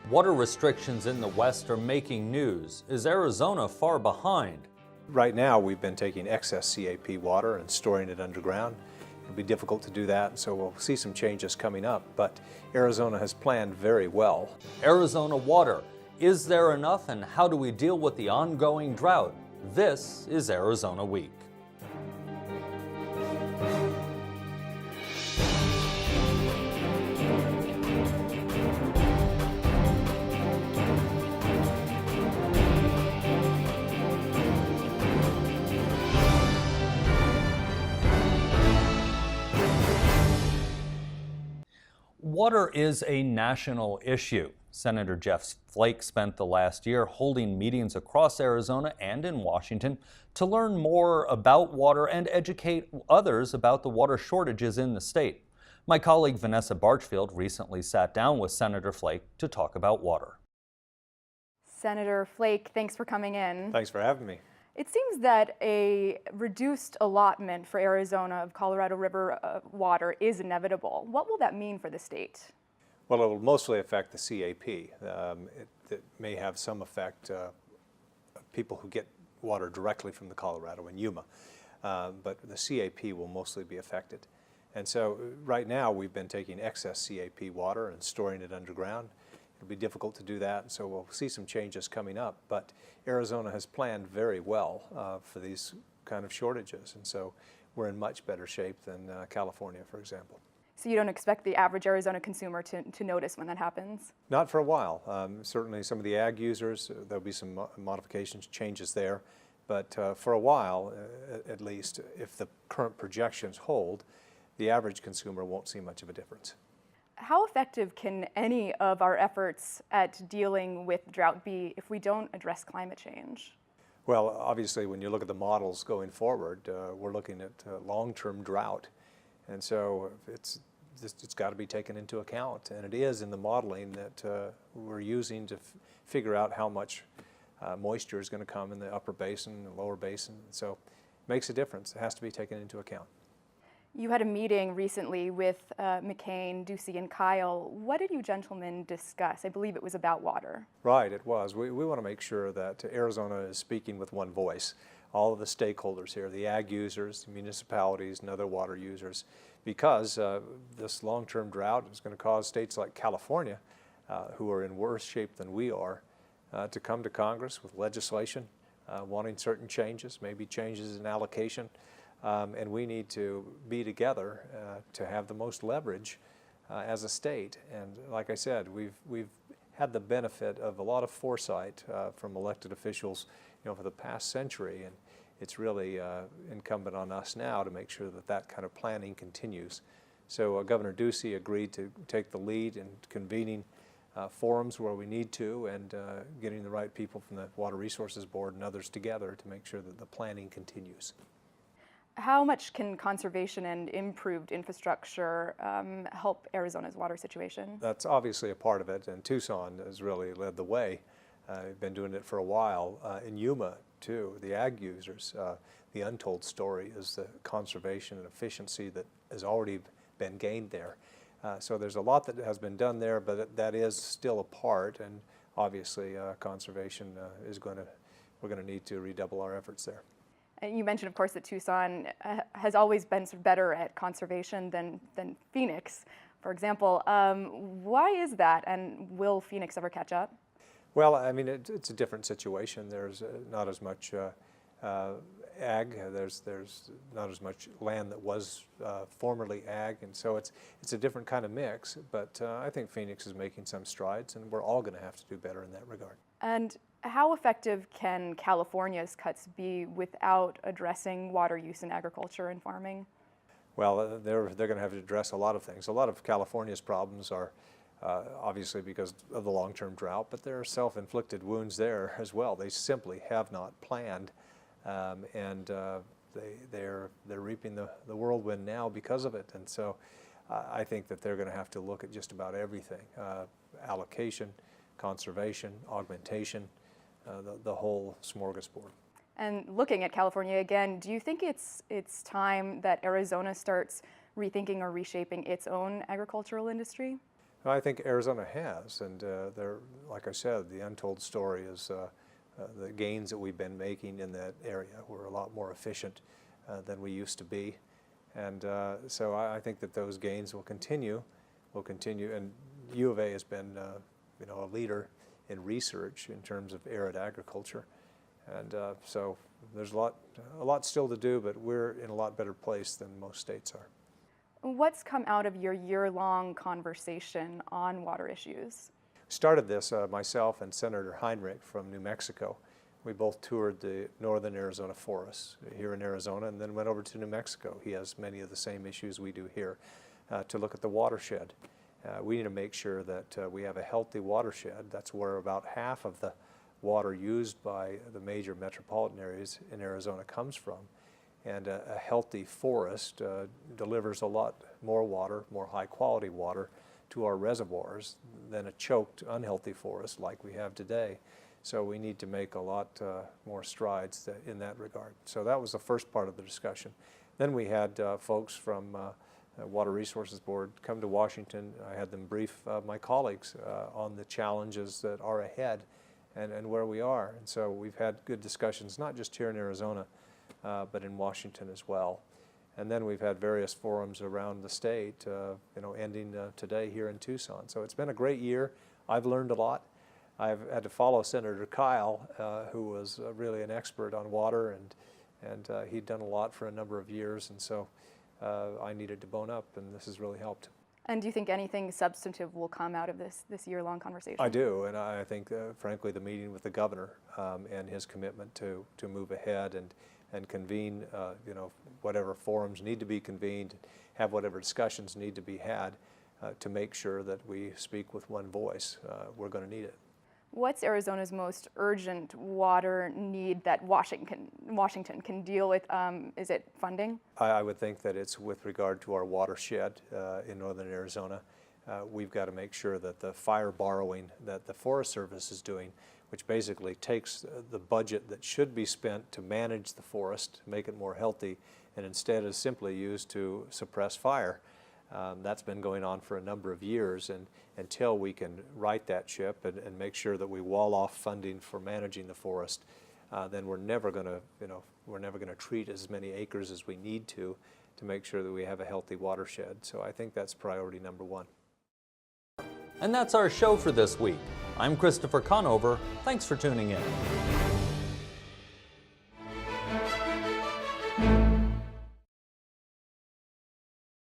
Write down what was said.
Water restrictions in the West are making news. Is Arizona far behind? Right now, we've been taking excess CAP water and storing it underground. It'll be difficult to do that, so we'll see some changes coming up, but Arizona has planned very well. Arizona water. Is there enough, and how do we deal with the ongoing drought? This is Arizona Week. Water is a national issue. Senator Jeff Flake spent the last year holding meetings across Arizona and in Washington to learn more about water and educate others about the water shortages in the state. My colleague Vanessa Barchfield recently sat down with Senator Flake to talk about water. Senator Flake, thanks for coming in. Thanks for having me. It seems that a reduced allotment for Arizona of Colorado River water is inevitable. What will that mean for the state? Well, it will mostly affect the CAP. It may have some effect people who get water directly from the Colorado and Yuma, but the CAP will mostly be affected. And so right now we've been taking excess CAP water and storing it underground. It'll be difficult to do that, so we'll see some changes coming up. But Arizona has planned very well for these kind of shortages, and so we're in much better shape than California, for example. So you don't expect the average Arizona consumer to notice when that happens? Not for a while. Certainly some of the ag users, there'll be some modifications, changes there. But for a while, at least, if the current projections hold, the average consumer won't see much of a difference. How effective can any of our efforts at dealing with drought be if we don't address climate change? Well, obviously, when you look at the models going forward, we're looking at long-term drought. And so it's got to be taken into account. And it is in the modeling that we're using to figure out how much moisture is going to come in the upper basin and the lower basin. So it makes a difference. It has to be taken into account. You had a meeting recently with McCain, Ducey, and Kyle. What did you gentlemen discuss? I believe it was about water. Right, it was. We want to make sure that Arizona is speaking with one voice. All of the stakeholders here, the ag users, the municipalities, and other water users, because this long-term drought is going to cause states like California, who are in worse shape than we are, to come to Congress with legislation wanting certain changes, maybe changes in allocation. And we need to be together to have the most leverage as a state. And like I said, we've had the benefit of a lot of foresight from elected officials, for the past century, and it's really incumbent on us now to make sure that that kind of planning continues. So Governor Ducey agreed to take the lead in convening forums where we need to, and getting the right people from the Water Resources Board and others together to make sure that the planning continues. How much can conservation and improved infrastructure help Arizona's water situation? That's obviously a part of it, and Tucson has really led the way. We've been doing it for a while. In Yuma, too, the ag users, the untold story is the conservation and efficiency that has already been gained there. So there's a lot that has been done there, but that is still a part, and obviously conservation we're going to need to redouble our efforts there. And you mentioned, of course, that Tucson has always been better at conservation than Phoenix, for example. Why is that, and will Phoenix ever catch up? Well, I mean, it's a different situation. There's not as much ag. There's not as much land that was formerly ag, and so it's a different kind of mix. But I think Phoenix is making some strides, and we're all going to have to do better in that regard. And how effective can California's cuts be without addressing water use in agriculture and farming? Well, they're going to have to address a lot of things. A lot of California's problems are obviously because of the long-term drought, but there are self-inflicted wounds there as well. They simply have not planned, and they're reaping the whirlwind now because of it. And so I think that they're going to have to look at just about everything: allocation, conservation, augmentation, the whole smorgasbord. And looking at California again, do you think it's time that Arizona starts rethinking or reshaping its own agricultural industry? I think Arizona has, and there, like I said, the untold story is the gains that we've been making in that area. We're a lot more efficient than we used to be, and so I think that those gains will continue. And U of A has been, a leader in research in terms of arid agriculture, and so there's a lot still to do, but we're in a lot better place than most states are. What's come out of your year-long conversation on water issues? Started this, myself and Senator Heinrich from New Mexico. We both toured the northern Arizona forests here in Arizona and then went over to New Mexico. He has many of the same issues we do here to look at the watershed. We need to make sure that we have a healthy watershed. That's where about half of the water used by the major metropolitan areas in Arizona comes from. And a healthy forest delivers a lot more water, more high quality water to our reservoirs than a choked, unhealthy forest like we have today. So we need to make a lot more strides in that regard. So that was the first part of the discussion. Then we had folks from Water Resources Board come to Washington. I had them brief my colleagues on the challenges that are ahead and where we are. And so we've had good discussions, not just here in Arizona, but in Washington as well. And then we've had various forums around the state, ending today here in Tucson. So it's been a great year. I've learned a lot. I've had to follow Senator Kyle, who was really an expert on water, and he'd done a lot for a number of years, and so I needed to bone up, and this has really helped. And do you think anything substantive will come out of this year-long conversation? I do, and I think, frankly, the meeting with the governor and his commitment to move ahead and convene, whatever forums need to be convened, have whatever discussions need to be had to make sure that we speak with one voice. We're going to need it. What's Arizona's most urgent water need that Washington can deal with? Is it funding? I would think that it's with regard to our watershed in northern Arizona. We've got to make sure that the fire borrowing that the Forest Service is doing, which basically takes the budget that should be spent to manage the forest, make it more healthy, and instead is simply used to suppress fire. That's been going on for a number of years, and until we can right that ship and make sure that we wall off funding for managing the forest, then we're never going to treat as many acres as we need to make sure that we have a healthy watershed. So I think that's priority number one. And that's our show for this week. I'm Christopher Conover. Thanks for tuning in.